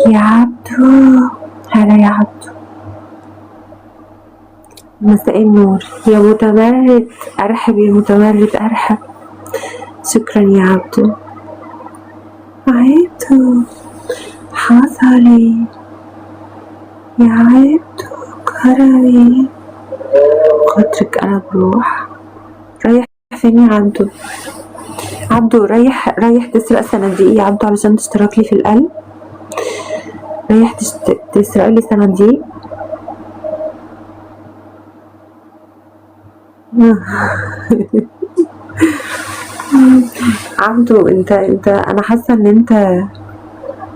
يا عبدو، هلا يا عبدو، مساء النور يا متمرد. ارحب يا متمرد، ارحب. شكرا يا عبدو. عبدو حصلي يا عبدو كروي، خاطرك انا بروح. رايح فين يا عبدو؟ عبدو رايح تسرق صناديق يا عبدو علشان تشترك لي في القلب؟ رايح تسرق لي صناديق؟ عبدو انت انا حاسه ان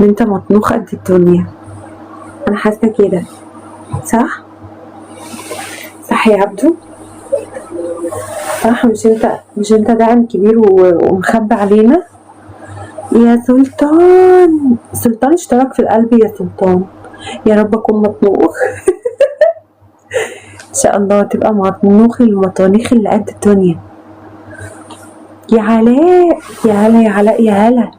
انت مطنوخ قد الدنيا. انا حاسه كده، صح يا عبدو؟ صح، مش انت داعم كبير ومخبي علينا يا سلطان اشترك في القلب يا سلطان. يا رب اكون مطنوخ. ان شاء الله تبقى مطنوخ المطانيخ اللي قد الدنيا. يا علاء، يا هلا يا علاء، يا هلا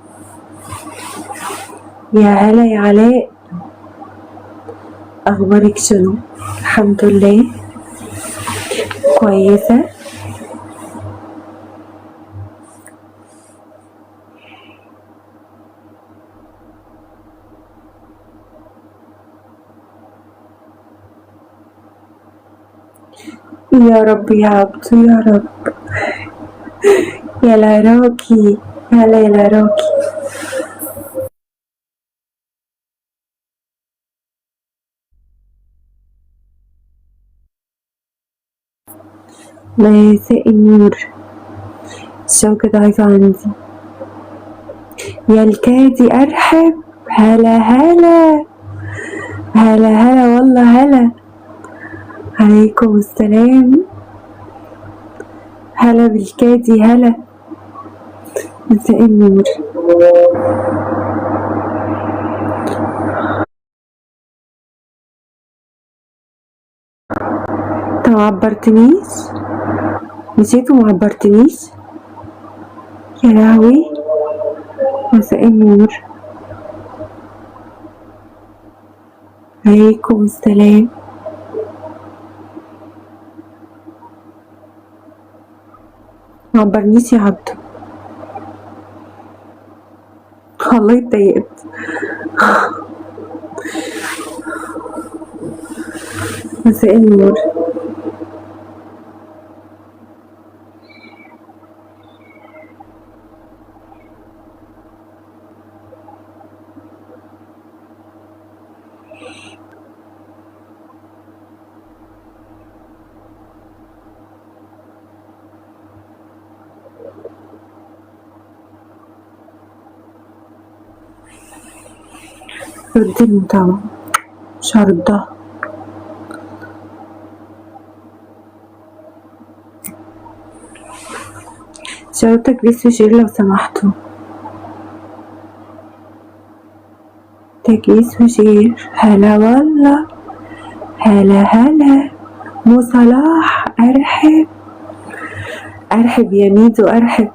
يا هلا يا علاء، اخبارك شنو؟ الحمد لله كويسه. يا رب يا عبدو يا رب. يا العراقي، هلا يا العراقي. مساء النور، الشوكة ضعيفة عندي. يا الكادي ارحب، هلا هلا هلا هلا والله هلا. عليكم السلام، هلا بالكادي هلا. مساء النور. انت معبرتنيش، مشيت ومعبرتنيش يا لهوي. مساء النور. عليكم السلام. معبرنيش يا عبدو، والله اتضايقت. مساء النور. ردي المتابعة، مش هردها. شرطك بس وشير لو سمحتوا، تكيس وشير. هلا والله، هلا هلا. مو صلاح ارحب، ارحب يا ميدو ارحب.